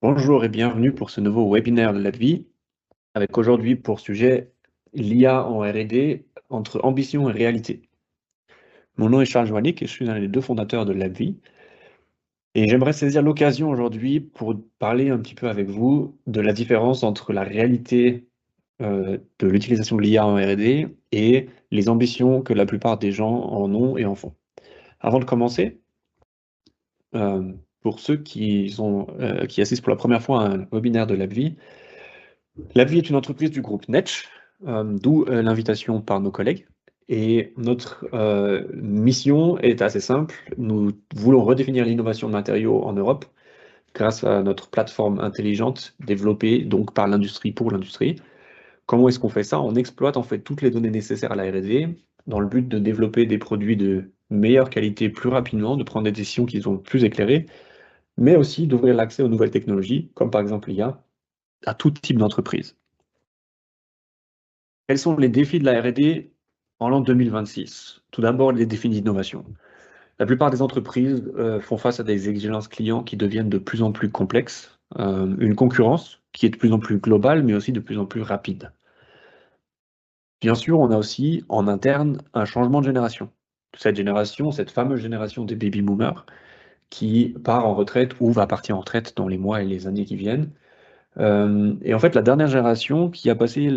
Bonjour et bienvenue pour ce nouveau webinaire de LabVie, avec aujourd'hui pour sujet l'IA en R&D entre ambition et réalité. Mon nom est Charles Joannick et je suis l'un des deux fondateurs de LabVie. Et j'aimerais saisir l'occasion aujourd'hui pour parler un petit peu avec vous de la différence entre la réalité de l'utilisation de l'IA en R&D et les ambitions que la plupart des gens en ont et en font. Avant de commencer, pour ceux qui assistent pour la première fois à un webinaire de LabVie, LabVie est une entreprise du groupe Netsch, d'où l'invitation par nos collègues. Et notre mission est assez simple. Nous voulons redéfinir l'innovation de matériaux en Europe grâce à notre plateforme intelligente développée donc par l'industrie pour l'industrie. Comment est-ce qu'on fait ça? On exploite en fait toutes les données nécessaires à la R&D dans le but de développer des produits de meilleure qualité plus rapidement, de prendre des décisions qui sont plus éclairées, mais aussi d'ouvrir l'accès aux nouvelles technologies, comme par exemple l'IA, à tout type d'entreprise. Quels sont les défis de la R&D en l'an 2026? Tout d'abord, les défis d'innovation. La plupart des entreprises font face à des exigences clients qui deviennent de plus en plus complexes, une concurrence qui est de plus en plus globale, mais aussi de plus en plus rapide. Bien sûr, on a aussi en interne un changement de génération. Cette génération, cette fameuse génération des baby boomers, qui part en retraite ou va partir en retraite dans les mois et les années qui viennent. Et en fait, la dernière génération qui a passé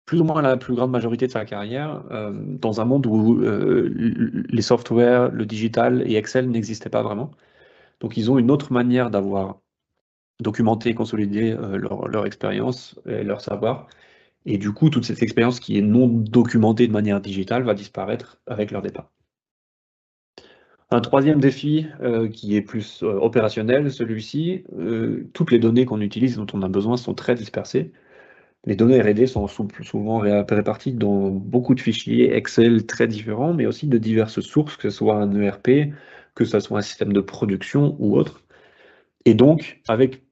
plus ou moins la plus grande majorité de sa carrière dans un monde où les softwares, le digital et Excel n'existaient pas vraiment. Donc ils ont une autre manière d'avoir documenté et consolidé leur expérience et leur savoir. Et du coup, toute cette expérience qui est non documentée de manière digitale va disparaître avec leur départ. Un troisième défi qui est plus opérationnel, celui-ci, toutes les données qu'on utilise, dont on a besoin, sont très dispersées. Les données R&D sont souvent réparties dans beaucoup de fichiers Excel très différents, mais aussi de diverses sources, que ce soit un ERP, que ce soit un système de production ou autre. Et donc, avec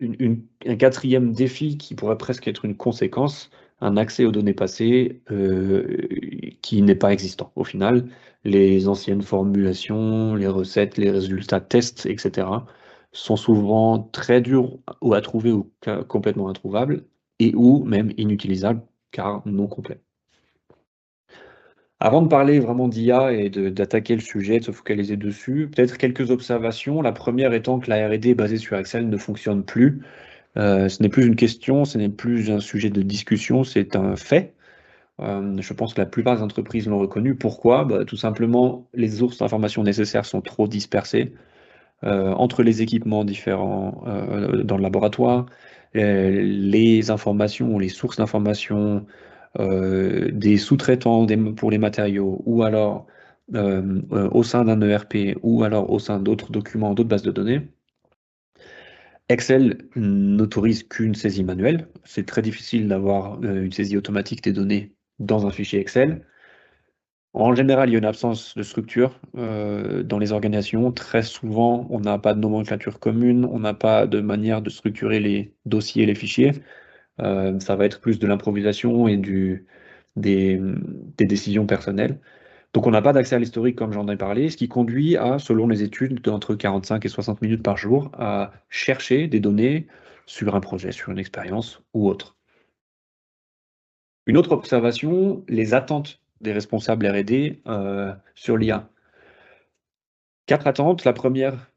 un quatrième défi qui pourrait presque être une conséquence, un accès aux données passées qui n'est pas existant. Au final, les anciennes formulations, les recettes, les résultats tests, etc., sont souvent très durs à trouver ou complètement introuvables et ou même inutilisables car non complets. Avant de parler vraiment d'IA et d'attaquer le sujet, de se focaliser dessus, peut-être quelques observations. La première étant que la R&D basée sur Excel ne fonctionne plus. Ce n'est plus une question, ce n'est plus un sujet de discussion, c'est un fait. Je pense que la plupart des entreprises l'ont reconnu. Pourquoi? Tout simplement, les sources d'informations nécessaires sont trop dispersées entre les équipements différents dans le laboratoire, les informations ou les sources d'informations des sous-traitants pour les matériaux, ou alors au sein d'un ERP, ou alors au sein d'autres documents, d'autres bases de données. Excel n'autorise qu'une saisie manuelle. C'est très difficile d'avoir une saisie automatique des données dans un fichier Excel. En général, il y a une absence de structure dans les organisations. Très souvent, on n'a pas de nomenclature commune, on n'a pas de manière de structurer les dossiers et les fichiers. Ça va être plus de l'improvisation et des décisions personnelles. Donc on n'a pas d'accès à l'historique comme j'en ai parlé, ce qui conduit à, selon les études, d'entre 45 et 60 minutes par jour à chercher des données sur un projet, sur une expérience ou autre. Une autre observation, les attentes des responsables R&D sur l'IA. 4 attentes. La première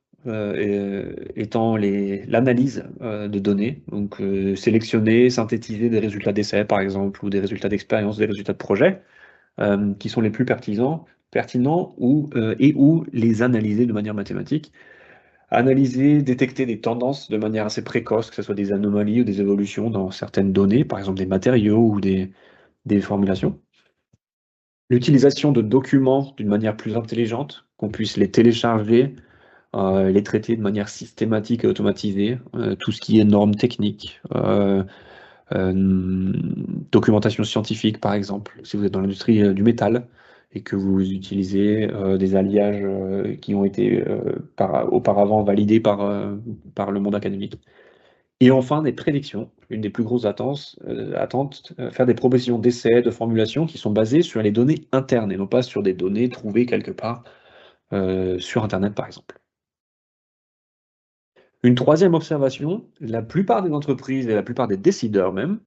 étant l'analyse de données, donc sélectionner, synthétiser des résultats d'essai par exemple, ou des résultats d'expérience, des résultats de projet, qui sont les plus pertinents ou les analyser de manière mathématique. Analyser, détecter des tendances de manière assez précoce, que ce soit des anomalies ou des évolutions dans certaines données, par exemple des matériaux ou des formulations. L'utilisation de documents d'une manière plus intelligente, qu'on puisse les télécharger, les traiter de manière systématique et automatisée, tout ce qui est normes techniques, documentation scientifique par exemple, si vous êtes dans l'industrie du métal et que vous utilisez des alliages qui ont été auparavant validés par le monde académique. Et enfin, des prédictions, une des plus grosses attentes, faire des propositions d'essais, de formulation qui sont basées sur les données internes et non pas sur des données trouvées quelque part sur Internet par exemple. Une troisième observation, la plupart des entreprises et la plupart des décideurs même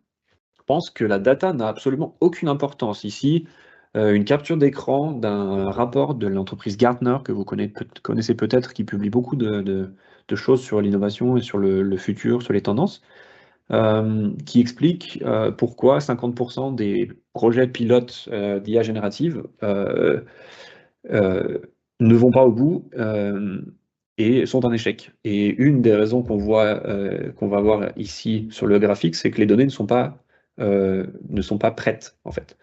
pensent que la data n'a absolument aucune importance. Ici, une capture d'écran d'un rapport de l'entreprise Gartner, que vous connaissez peut-être, qui publie beaucoup de choses sur l'innovation et sur le futur, sur les tendances, qui explique pourquoi 50% des projets pilotes d'IA générative euh, ne vont pas au bout et sont un échec. Et une des raisons qu'on va voir ici sur le graphique, c'est que les données ne sont pas prêtes, en fait.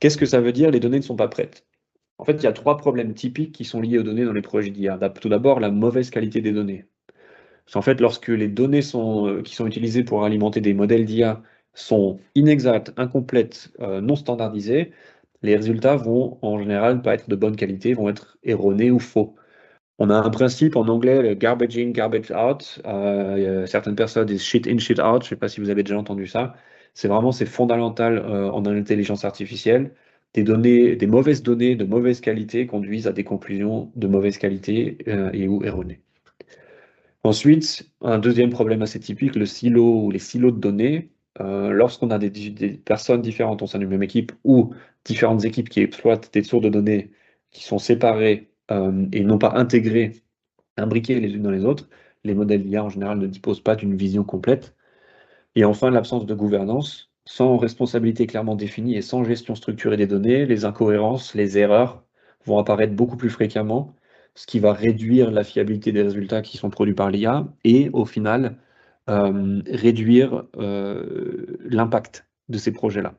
Qu'est-ce que ça veut dire, les données ne sont pas prêtes? En fait, il y a trois problèmes typiques qui sont liés aux données dans les projets d'IA. Tout d'abord, la mauvaise qualité des données. Parce qu'en fait, lorsque les données qui sont utilisées pour alimenter des modèles d'IA sont inexactes, incomplètes, non standardisées, les résultats vont en général pas être de bonne qualité, vont être erronés ou faux. On a un principe en anglais, le garbage in, garbage out. Certaines personnes disent shit in, shit out. Je ne sais pas si vous avez déjà entendu ça. C'est fondamental en intelligence artificielle. Des mauvaises données de mauvaise qualité conduisent à des conclusions de mauvaise qualité et ou erronées. Ensuite, un deuxième problème assez typique, le silo ou les silos de données. Lorsqu'on a des personnes différentes au sein d'une même équipe ou différentes équipes qui exploitent des sources de données qui sont séparées et non pas intégrées, imbriquées les unes dans les autres, les modèles d'IA en général ne disposent pas d'une vision complète. Et enfin, l'absence de gouvernance. Sans responsabilité clairement définie et sans gestion structurée des données, les incohérences, les erreurs vont apparaître beaucoup plus fréquemment, ce qui va réduire la fiabilité des résultats qui sont produits par l'IA et au final réduire l'impact de ces projets-là.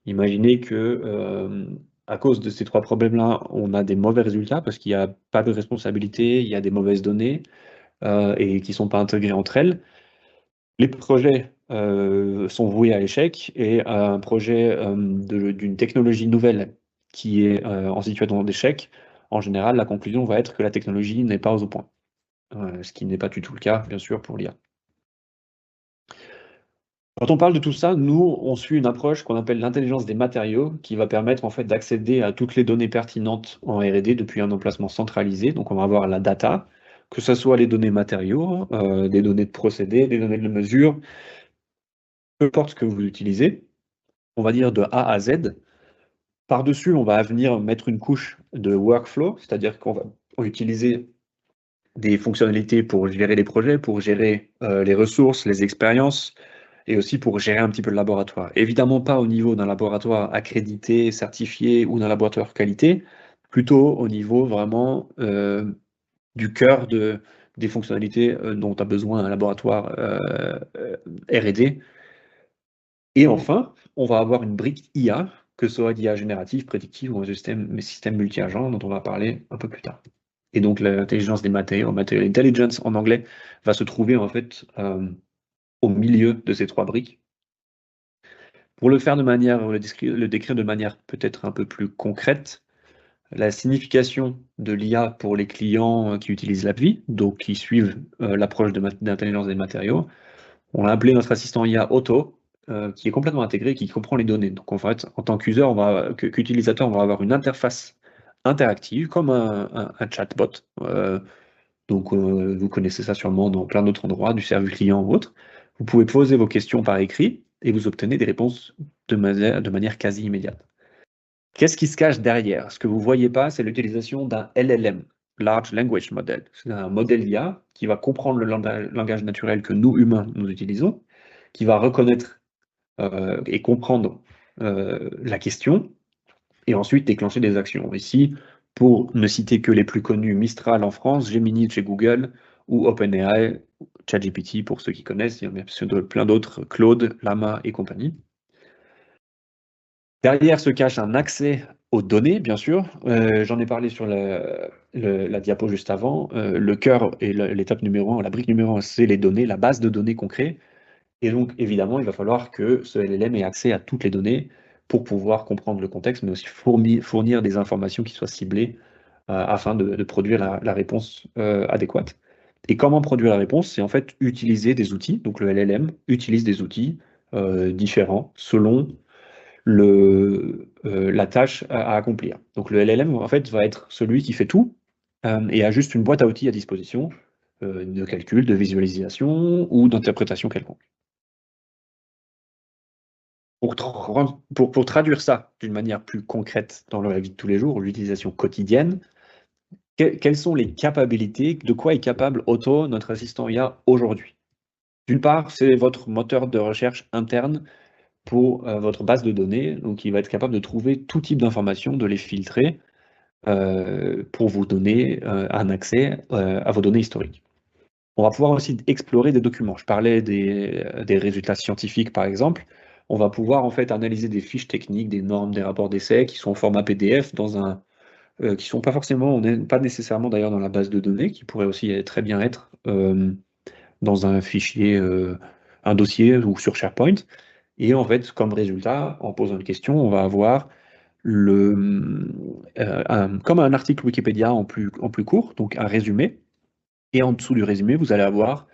Imaginez que à cause de ces trois problèmes-là, on a des mauvais résultats parce qu'il n'y a pas de responsabilité, il y a des mauvaises données et qui ne sont pas intégrées entre elles. Les projets sont voués à l'échec et un projet d'une technologie nouvelle qui est en situation d'échec, en général, la conclusion va être que la technologie n'est pas au point. Ce qui n'est pas du tout le cas, bien sûr, pour l'IA. Quand on parle de tout ça, nous, on suit une approche qu'on appelle l'intelligence des matériaux, qui va permettre en fait d'accéder à toutes les données pertinentes en R&D depuis un emplacement centralisé. Donc, on va avoir la data, que ce soit les données matériaux, des données de procédés, des données de mesure, peu importe ce que vous utilisez, on va dire de A à Z. Par-dessus, on va venir mettre une couche de workflow, c'est-à-dire qu'on va utiliser des fonctionnalités pour gérer les projets, pour gérer les ressources, les expériences, et aussi pour gérer un petit peu le laboratoire. Évidemment pas au niveau d'un laboratoire accrédité, certifié ou d'un laboratoire qualité, plutôt au niveau vraiment du cœur des fonctionnalités dont a besoin un laboratoire R&D. Et enfin, on va avoir une brique IA, que ce soit d'IA générative, prédictive ou un système multi-agent dont on va parler un peu plus tard. Et donc l'intelligence des matériaux, material intelligence en anglais, va se trouver en fait au milieu de ces trois briques. Pour le faire le décrire de manière peut-être un peu plus concrète, la signification de l'IA pour les clients qui utilisent l'appli, donc qui suivent l'approche d'intelligence des matériaux, on a appelé notre assistant IA Auto, qui est complètement intégré, qui comprend les données. Donc en fait, en tant qu'utilisateur, on va avoir une interface interactive, comme un chatbot. Vous connaissez ça sûrement dans plein d'autres endroits, du service client ou autre. Vous pouvez poser vos questions par écrit et vous obtenez des réponses de manière quasi immédiate. Qu'est-ce qui se cache derrière? Ce que vous ne voyez pas, c'est l'utilisation d'un LLM, Large Language Model. C'est un modèle d'IA qui va comprendre le langage naturel que nous, humains, nous utilisons, qui va reconnaître et comprendre la question, et ensuite déclencher des actions. Ici, pour ne citer que les plus connus, Mistral en France, Gemini chez Google, ou OpenAI, ChatGPT pour ceux qui connaissent, il y en a plein d'autres, Claude, Llama et compagnie. Derrière se cache un accès aux données, bien sûr. J'en ai parlé sur la diapo juste avant. Le cœur et l'étape numéro 1, la brique numéro 1, c'est les données, la base de données qu'on crée. Et donc, évidemment, il va falloir que ce LLM ait accès à toutes les données pour pouvoir comprendre le contexte, mais aussi fournir des informations qui soient ciblées afin de produire la réponse adéquate. Et comment produire la réponse? C'est en fait utiliser des outils. Donc, le LLM utilise des outils différents selon la tâche à accomplir. Donc, le LLM, en fait, va être celui qui fait tout et a juste une boîte à outils à disposition de calcul, de visualisation ou d'interprétation quelconque. Pour traduire ça d'une manière plus concrète dans la vie de tous les jours, l'utilisation quotidienne, quelles sont les capacités, de quoi est capable Otto, notre assistant IA, aujourd'hui? D'une part, c'est votre moteur de recherche interne pour votre base de données, donc il va être capable de trouver tout type d'informations, de les filtrer pour vous donner un accès à vos données historiques. On va pouvoir aussi explorer des documents. Je parlais des résultats scientifiques, par exemple. On va pouvoir en fait analyser des fiches techniques, des normes, des rapports d'essai qui sont en format PDF qui sont pas forcément, pas nécessairement d'ailleurs dans la base de données, qui pourraient aussi très bien être dans un fichier, un dossier ou sur SharePoint. Et en fait, comme résultat, en posant une question, on va avoir comme un article Wikipédia en plus court, donc un résumé. Et en dessous du résumé, vous allez avoir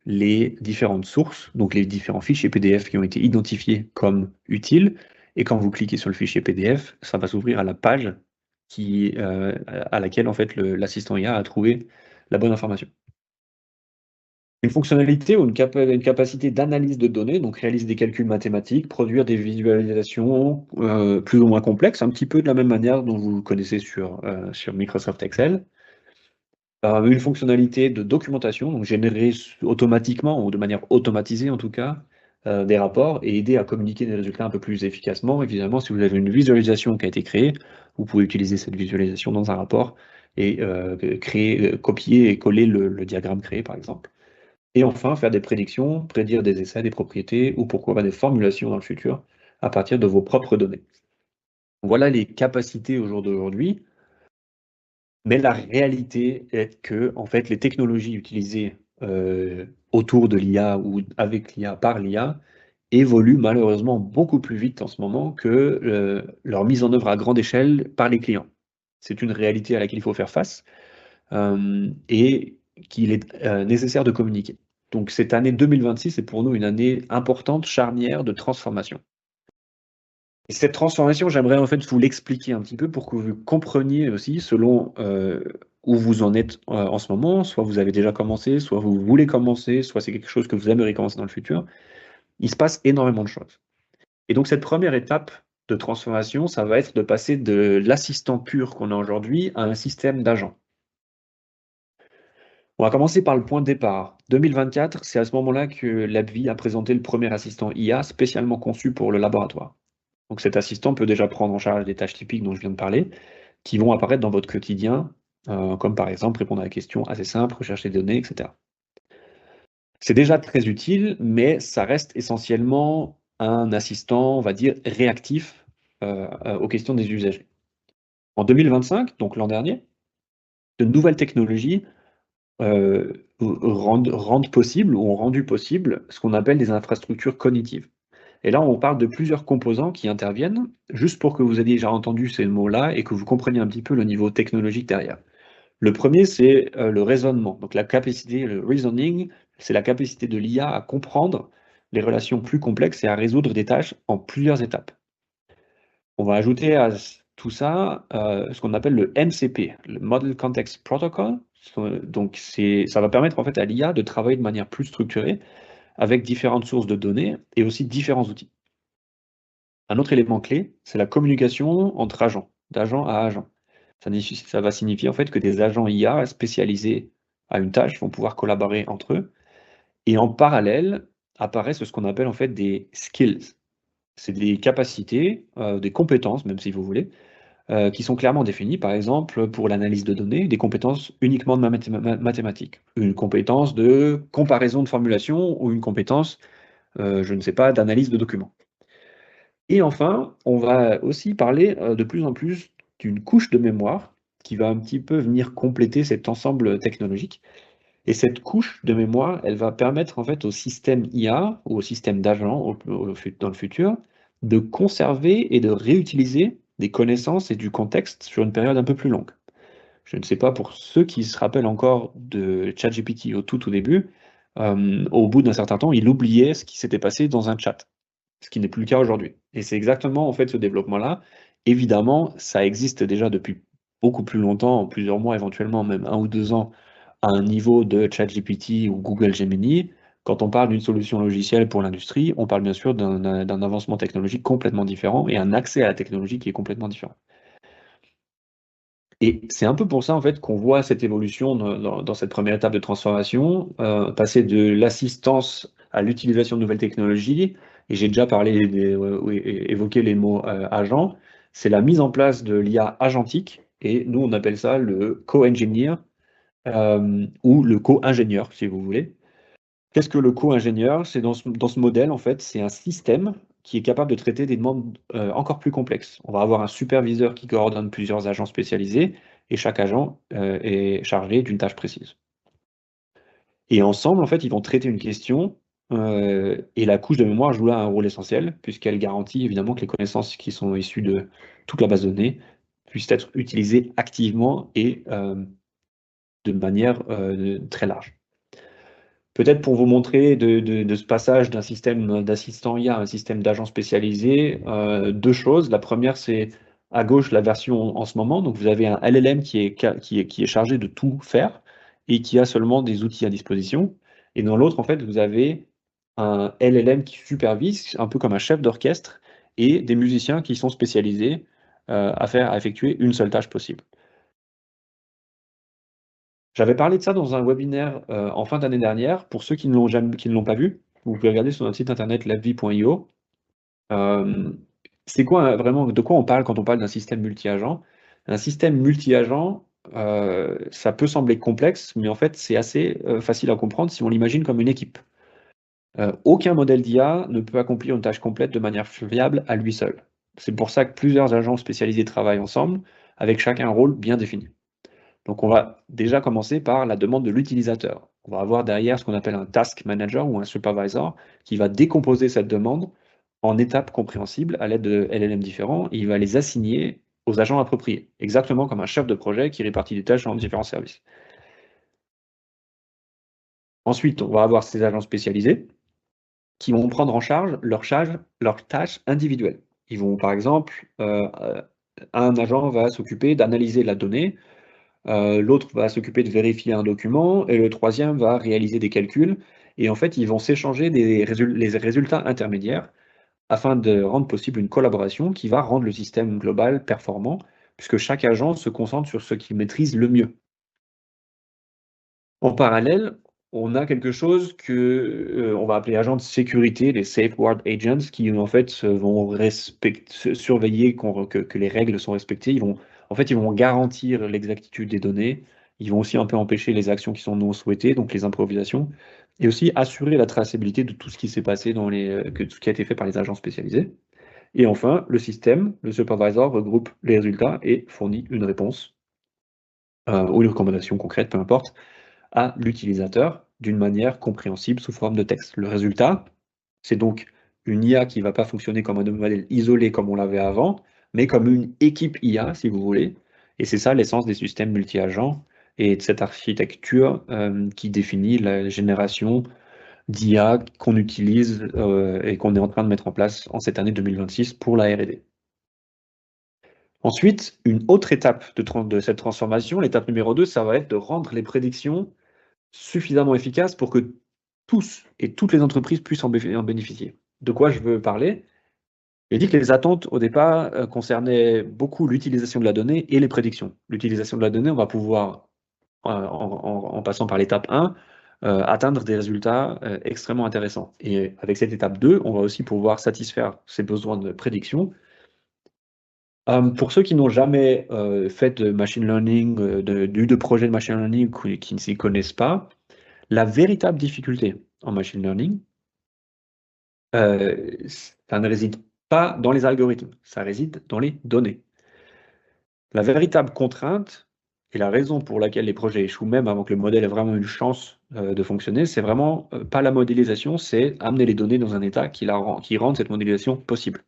les différentes sources, donc les différents fichiers PDF qui ont été identifiés comme utiles. Et quand vous cliquez sur le fichier PDF, ça va s'ouvrir à la page à laquelle en fait l'assistant IA a trouvé la bonne information. Une fonctionnalité ou une capacité d'analyse de données, donc réaliser des calculs mathématiques, produire des visualisations plus ou moins complexes, un petit peu de la même manière dont vous le connaissez sur Microsoft Excel. Une fonctionnalité de documentation, donc générer automatiquement ou de manière automatisée en tout cas, des rapports et aider à communiquer des résultats un peu plus efficacement. Évidemment, si vous avez une visualisation qui a été créée, vous pouvez utiliser cette visualisation dans un rapport et copier et coller le diagramme créé par exemple. Et enfin, faire des prédictions, prédire des essais, des propriétés ou pourquoi pas des formulations dans le futur à partir de vos propres données. Voilà les capacités au jour d'aujourd'hui. Mais la réalité est que, en fait, les technologies utilisées autour de l'IA ou avec l'IA, par l'IA, évoluent malheureusement beaucoup plus vite en ce moment que leur mise en œuvre à grande échelle par les clients. C'est une réalité à laquelle il faut faire face et qu'il est nécessaire de communiquer. Donc cette année 2026 est pour nous une année importante, charnière de transformation. Et cette transformation, j'aimerais en fait vous l'expliquer un petit peu pour que vous compreniez aussi selon où vous en êtes en ce moment. Soit vous avez déjà commencé, soit vous voulez commencer, soit c'est quelque chose que vous aimeriez commencer dans le futur. Il se passe énormément de choses. Et donc cette première étape de transformation, ça va être de passer de l'assistant pur qu'on a aujourd'hui à un système d'agents. On va commencer par le point de départ. 2024, c'est à ce moment-là que l'AbbVie a présenté le premier assistant IA spécialement conçu pour le laboratoire. Donc cet assistant peut déjà prendre en charge des tâches typiques dont je viens de parler, qui vont apparaître dans votre quotidien, comme par exemple répondre à des questions assez simples, rechercher des données, etc. C'est déjà très utile, mais ça reste essentiellement un assistant, on va dire, réactif aux questions des usagers. En 2025, donc l'an dernier, de nouvelles technologies rendent possible ou ont rendu possible ce qu'on appelle des infrastructures cognitives. Et là, on parle de plusieurs composants qui interviennent, juste pour que vous ayez déjà entendu ces mots-là et que vous compreniez un petit peu le niveau technologique derrière. Le premier, c'est le raisonnement. Donc la capacité, le reasoning, c'est la capacité de l'IA à comprendre les relations plus complexes et à résoudre des tâches en plusieurs étapes. On va ajouter à tout ça ce qu'on appelle le MCP, le Model Context Protocol. Donc ça va permettre en fait à l'IA de travailler de manière plus structurée avec différentes sources de données et aussi différents outils. Un autre élément clé, c'est la communication entre agents, d'agent à agent. Ça va signifier en fait que des agents IA spécialisés à une tâche vont pouvoir collaborer entre eux. Et en parallèle, apparaissent ce qu'on appelle en fait des skills. C'est des capacités, des compétences, même si vous voulez, qui sont clairement définies. Par exemple, pour l'analyse de données, des compétences uniquement de mathématiques. Une compétence de comparaison de formulation ou une compétence, je ne sais pas, d'analyse de documents. Et enfin, on va aussi parler de plus en plus d'une couche de mémoire qui va un petit peu venir compléter cet ensemble technologique. Et cette couche de mémoire, elle va permettre en fait au système IA ou au système d'agents dans le futur de conserver et de réutiliser des connaissances et du contexte sur une période un peu plus longue. Je ne sais pas pour ceux qui se rappellent encore de ChatGPT au tout début, au bout d'un certain temps, il oubliait ce qui s'était passé dans un chat, ce qui n'est plus le cas aujourd'hui. Et c'est exactement en fait ce développement-là. Évidemment, ça existe déjà depuis beaucoup plus longtemps, plusieurs mois, éventuellement même 1 ou 2 ans, à un niveau de ChatGPT ou Google Gemini. Quand on parle d'une solution logicielle pour l'industrie, on parle bien sûr d'un avancement technologique complètement différent et un accès à la technologie qui est complètement différent. Et c'est un peu pour ça en fait qu'on voit cette évolution dans cette première étape de transformation, passer de l'assistance à l'utilisation de nouvelles technologies. Et j'ai déjà parlé oui, évoqué les mots agent. C'est la mise en place de l'IA agentique. Et nous, on appelle ça le co-engineer ou le co-ingénieur, si vous voulez. Qu'est-ce que le co-ingénieur? C'est dans ce modèle, en fait, c'est un système qui est capable de traiter des demandes encore plus complexes. On va avoir un superviseur qui coordonne plusieurs agents spécialisés et chaque agent est chargé d'une tâche précise. Et ensemble, en fait, ils vont traiter une question et la couche de mémoire joue là un rôle essentiel puisqu'elle garantit évidemment que les connaissances qui sont issues de toute la base de données puissent être utilisées activement et de manière très large. Peut-être pour vous montrer de ce passage d'un système d'assistant IA à un système d'agent spécialisé, deux choses. La première, c'est à gauche la version en ce moment. Donc vous avez un LLM qui est chargé de tout faire et qui a seulement des outils à disposition. Et dans l'autre, en fait, vous avez un LLM qui supervise, un peu comme un chef d'orchestre, et des musiciens qui sont spécialisés à effectuer une seule tâche possible. J'avais parlé de ça dans un webinaire en fin d'année dernière. Pour ceux qui ne l'ont pas vu, vous pouvez regarder sur notre site internet labvie.io. C'est quoi vraiment, de quoi on parle quand on parle d'un système multi-agent? Un système multi-agent, ça peut sembler complexe, mais en fait, c'est assez facile à comprendre si on l'imagine comme une équipe. Aucun modèle d'IA ne peut accomplir une tâche complète de manière fiable à lui seul. C'est pour ça que plusieurs agents spécialisés travaillent ensemble, avec chacun un rôle bien défini. Donc on va déjà commencer par la demande de l'utilisateur. On va avoir derrière ce qu'on appelle un task manager ou un supervisor qui va décomposer cette demande en étapes compréhensibles à l'aide de LLM différents et il va les assigner aux agents appropriés, exactement comme un chef de projet qui répartit des tâches dans différents services. Ensuite, on va avoir ces agents spécialisés qui vont prendre en charge leurs tâches individuelles. Ils vont, par exemple, un agent va s'occuper d'analyser la donnée, l'autre va s'occuper de vérifier un document et le troisième va réaliser des calculs. Et en fait, ils vont s'échanger les résultats intermédiaires afin de rendre possible une collaboration qui va rendre le système global performant, puisque chaque agent se concentre sur ce qu'il maîtrise le mieux. En parallèle, on a quelque chose que on va appeler agents de sécurité, les safeguard agents, qui en fait vont surveiller que les règles sont respectées. Ils vont garantir l'exactitude des données. Ils vont aussi un peu empêcher les actions qui sont non souhaitées, donc les improvisations, et aussi assurer la traçabilité de tout ce qui s'est passé tout ce qui a été fait par les agents spécialisés. Et enfin, le système, le supervisor regroupe les résultats et fournit une réponse ou une recommandation concrète, peu importe, à l'utilisateur d'une manière compréhensible sous forme de texte. Le résultat, c'est donc une IA qui ne va pas fonctionner comme un modèle isolé comme on l'avait avant, mais comme une équipe IA, si vous voulez. Et c'est ça l'essence des systèmes multi-agents et de cette architecture qui définit la génération d'IA qu'on utilise et qu'on est en train de mettre en place en cette année 2026 pour la R&D. Ensuite, une autre étape de cette transformation, l'étape numéro 2, ça va être de rendre les prédictions suffisamment efficaces pour que tous et toutes les entreprises puissent en bénéficier. De quoi je veux parler? J'ai dit que les attentes au départ concernaient beaucoup l'utilisation de la donnée et les prédictions. L'utilisation de la donnée, on va pouvoir, en passant par l'étape 1, atteindre des résultats extrêmement intéressants. Et avec cette étape 2, on va aussi pouvoir satisfaire ces besoins de prédiction. Pour ceux qui n'ont jamais fait de machine learning, de projet de machine learning ou qui ne s'y connaissent pas, la véritable difficulté en machine learning, ça ne réside pas dans les algorithmes, ça réside dans les données. La véritable contrainte et la raison pour laquelle les projets échouent même avant que le modèle ait vraiment une chance de fonctionner, c'est vraiment pas la modélisation, c'est amener les données dans un état qui rende cette modélisation possible.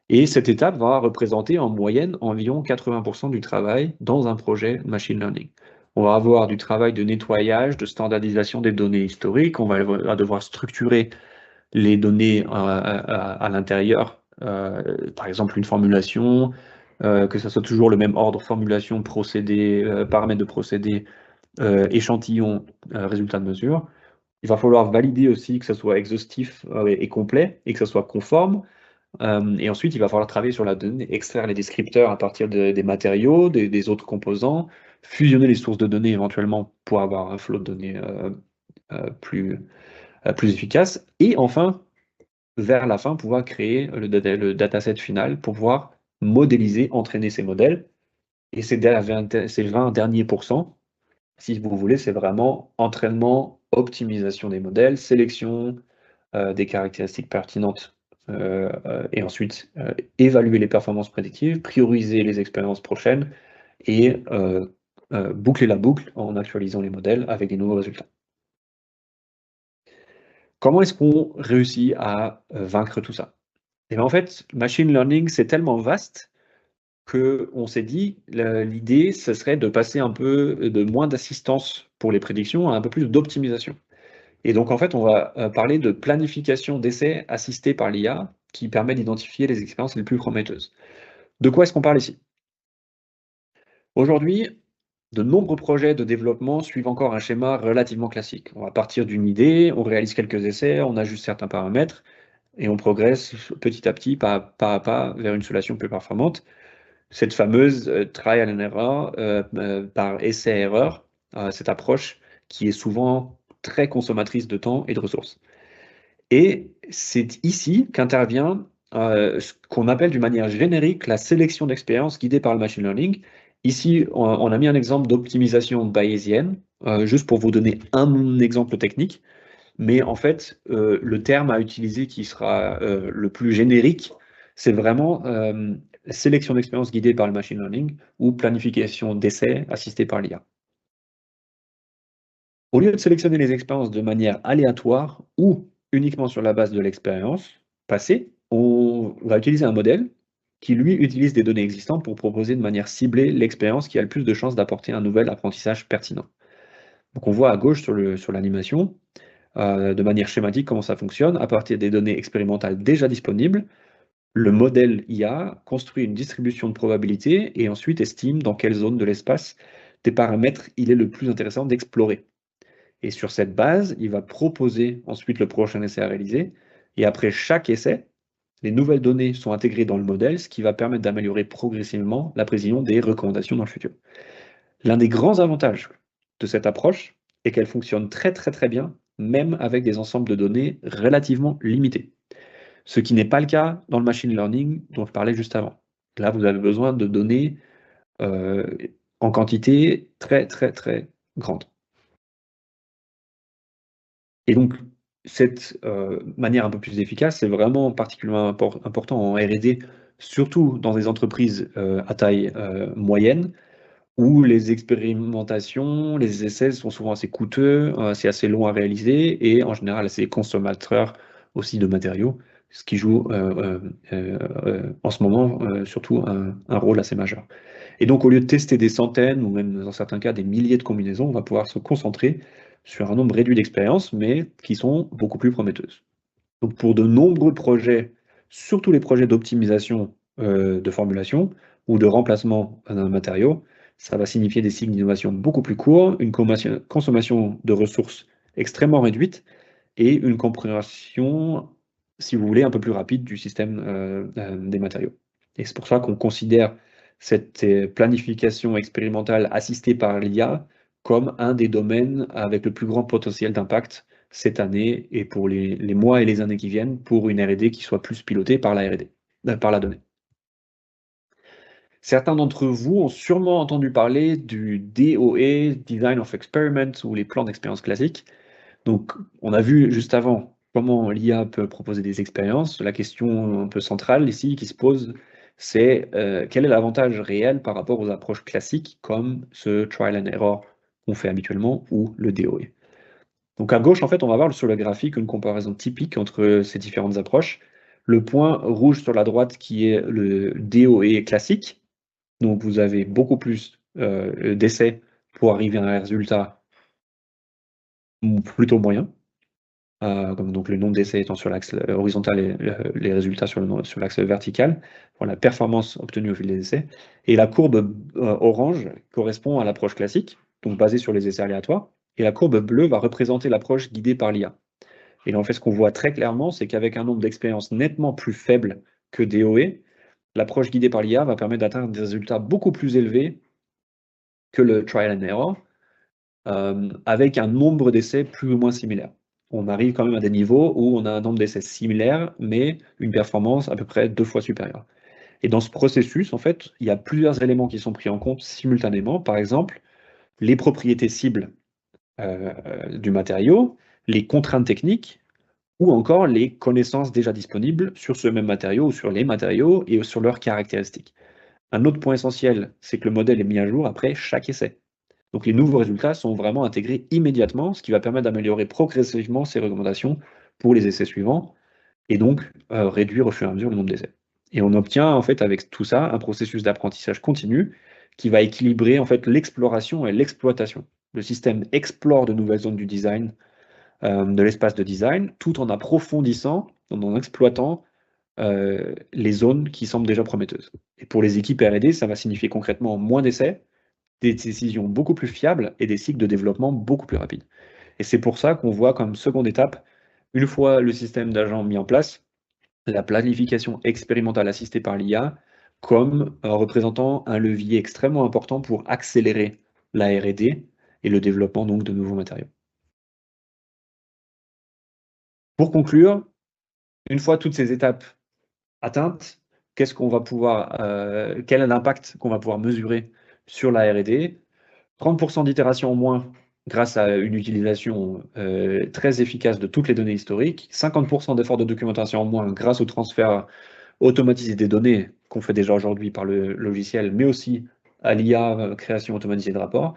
Et cette étape va représenter en moyenne environ 80% du travail dans un projet machine learning. On va avoir du travail de nettoyage, de standardisation des données historiques, on va devoir structurer les données à l'intérieur, par exemple une formulation, que ça soit toujours le même ordre, formulation, procédé, paramètres de procédé, échantillon, résultat de mesure. Il va falloir valider aussi que ça soit exhaustif et complet et que ça soit conforme. Et ensuite, il va falloir travailler sur la donnée, extraire les descripteurs à partir des matériaux, des autres composants, fusionner les sources de données éventuellement pour avoir un flot de données plus efficace. Et enfin, vers la fin, pouvoir créer le dataset final pour pouvoir modéliser, entraîner ces modèles. Et ces 20 derniers pourcents, si vous voulez, c'est vraiment entraînement, optimisation des modèles, sélection des caractéristiques pertinentes et ensuite évaluer les performances prédictives, prioriser les expériences prochaines et boucler la boucle en actualisant les modèles avec des nouveaux résultats. Comment est-ce qu'on réussit à vaincre tout ça? Et bien en fait, machine learning, c'est tellement vaste qu'on s'est dit, l'idée, ce serait de passer un peu de moins d'assistance pour les prédictions à un peu plus d'optimisation. Et donc, en fait, on va parler de planification d'essais assistée par l'IA qui permet d'identifier les expériences les plus prometteuses. De quoi est-ce qu'on parle ici? Aujourd'hui, de nombreux projets de développement suivent encore un schéma relativement classique. On va partir d'une idée, on réalise quelques essais, on ajuste certains paramètres et on progresse petit à petit, pas à pas, vers une solution plus performante. Cette fameuse trial and error par essai-erreur, cette approche qui est souvent très consommatrice de temps et de ressources. Et c'est ici qu'intervient ce qu'on appelle d'une manière générique la sélection d'expériences guidée par le machine learning. Ici, on a mis un exemple d'optimisation bayésienne, juste pour vous donner un exemple technique. Mais en fait, le terme à utiliser qui sera le plus générique, c'est vraiment sélection d'expériences guidée par le machine learning ou planification d'essais assistée par l'IA. Au lieu de sélectionner les expériences de manière aléatoire ou uniquement sur la base de l'expérience passée, on va utiliser un modèle qui, lui, utilise des données existantes pour proposer de manière ciblée l'expérience qui a le plus de chances d'apporter un nouvel apprentissage pertinent. Donc on voit à gauche sur l'animation, de manière schématique comment ça fonctionne. À partir des données expérimentales déjà disponibles, le modèle IA construit une distribution de probabilités et ensuite estime dans quelle zone de l'espace des paramètres il est le plus intéressant d'explorer. Et sur cette base, il va proposer ensuite le prochain essai à réaliser. Et après chaque essai, les nouvelles données sont intégrées dans le modèle, ce qui va permettre d'améliorer progressivement la précision des recommandations dans le futur. L'un des grands avantages de cette approche est qu'elle fonctionne très très très bien, même avec des ensembles de données relativement limités. Ce qui n'est pas le cas dans le machine learning dont je parlais juste avant. Là, vous avez besoin de données en quantité très très très grande. Et donc, cette manière un peu plus efficace, c'est vraiment particulièrement important en R&D, surtout dans des entreprises à taille moyenne, où les expérimentations, les essais sont souvent assez coûteux, c'est assez long à réaliser et en général assez consommateur aussi de matériaux, ce qui joue en ce moment surtout un rôle assez majeur. Et donc, au lieu de tester des centaines ou même dans certains cas des milliers de combinaisons, on va pouvoir se concentrer sur un nombre réduit d'expériences, mais qui sont beaucoup plus prometteuses. Donc, pour de nombreux projets, surtout les projets d'optimisation de formulation ou de remplacement d'un matériau, ça va signifier des cycles d'innovation beaucoup plus courts, une consommation de ressources extrêmement réduite et une compréhension, si vous voulez, un peu plus rapide du système des matériaux. Et c'est pour ça qu'on considère cette planification expérimentale assistée par l'IA comme un des domaines avec le plus grand potentiel d'impact cette année et pour les mois et les années qui viennent pour une R&D qui soit plus pilotée par la R&D, par la donnée. Certains d'entre vous ont sûrement entendu parler du DOE, Design of Experiment, ou les plans d'expérience classiques. Donc, on a vu juste avant comment l'IA peut proposer des expériences. La question un peu centrale ici qui se pose, c'est quel est l'avantage réel par rapport aux approches classiques comme ce trial and error qu'on fait habituellement ou le DOE. Donc à gauche, en fait, on va voir sur le graphique une comparaison typique entre ces différentes approches. Le point rouge sur la droite qui est le DOE classique. Donc vous avez beaucoup plus d'essais pour arriver à un résultat plutôt moyen. Donc le nombre d'essais étant sur l'axe horizontal et les résultats sur l'axe vertical, pour la performance obtenue au fil des essais. Et la courbe orange correspond à l'approche classique, donc basée sur les essais aléatoires, et la courbe bleue va représenter l'approche guidée par l'IA. Et là, en fait, ce qu'on voit très clairement, c'est qu'avec un nombre d'expériences nettement plus faible que DOE, l'approche guidée par l'IA va permettre d'atteindre des résultats beaucoup plus élevés que le trial and error, avec un nombre d'essais plus ou moins similaire. On arrive quand même à des niveaux où on a un nombre d'essais similaire, mais une performance à peu près 2 fois supérieure. Et dans ce processus, en fait, il y a plusieurs éléments qui sont pris en compte simultanément. Par exemple, les propriétés cibles du matériau, les contraintes techniques, ou encore les connaissances déjà disponibles sur ce même matériau ou sur les matériaux et sur leurs caractéristiques. Un autre point essentiel, c'est que le modèle est mis à jour après chaque essai. Donc les nouveaux résultats sont vraiment intégrés immédiatement, ce qui va permettre d'améliorer progressivement ces recommandations pour les essais suivants et donc réduire au fur et à mesure le nombre d'essais. Et on obtient en fait avec tout ça un processus d'apprentissage continu qui va équilibrer en fait l'exploration et l'exploitation. Le système explore de nouvelles zones du design, de l'espace de design, tout en approfondissant, en exploitant les zones qui semblent déjà prometteuses. Et pour les équipes R&D, ça va signifier concrètement moins d'essais, des décisions beaucoup plus fiables et des cycles de développement beaucoup plus rapides. Et c'est pour ça qu'on voit comme seconde étape, une fois le système d'agents mis en place, la planification expérimentale assistée par l'IA comme représentant un levier extrêmement important pour accélérer la R&D et le développement donc de nouveaux matériaux. Pour conclure, une fois toutes ces étapes atteintes, qu'est-ce qu'on va pouvoir, quel est l'impact qu'on va pouvoir mesurer sur la R&D? 30% d'itérations en moins grâce à une utilisation très efficace de toutes les données historiques, 50% d'efforts de documentation en moins grâce au transfert automatisé des données qu'on fait déjà aujourd'hui par le logiciel, mais aussi à l'IA, création automatisée de rapports.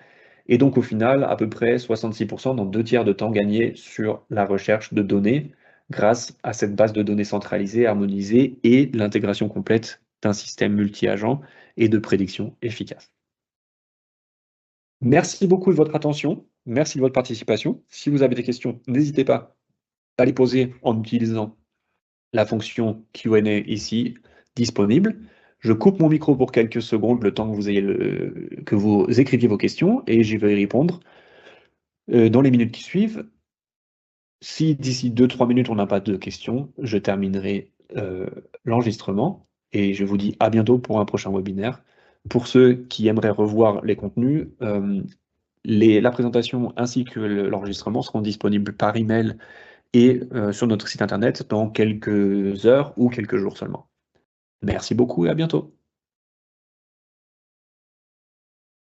Et donc au final, à peu près 66%, dans 2 tiers de temps gagné sur la recherche de données grâce à cette base de données centralisée, harmonisée et l'intégration complète d'un système multi-agent et de prédiction efficace. Merci beaucoup de votre attention, merci de votre participation. Si vous avez des questions, n'hésitez pas à les poser en utilisant la fonction Q&A ici disponible. Je coupe mon micro pour quelques secondes, le temps que vous ayez que vous écriviez vos questions, et j'y vais y répondre dans les minutes qui suivent. Si d'ici 2-3 minutes on n'a pas de questions, je terminerai l'enregistrement et je vous dis à bientôt pour un prochain webinaire. Pour ceux qui aimeraient revoir les contenus, la présentation ainsi que l'enregistrement seront disponibles par email et sur notre site internet dans quelques heures ou quelques jours seulement. Merci beaucoup et à bientôt.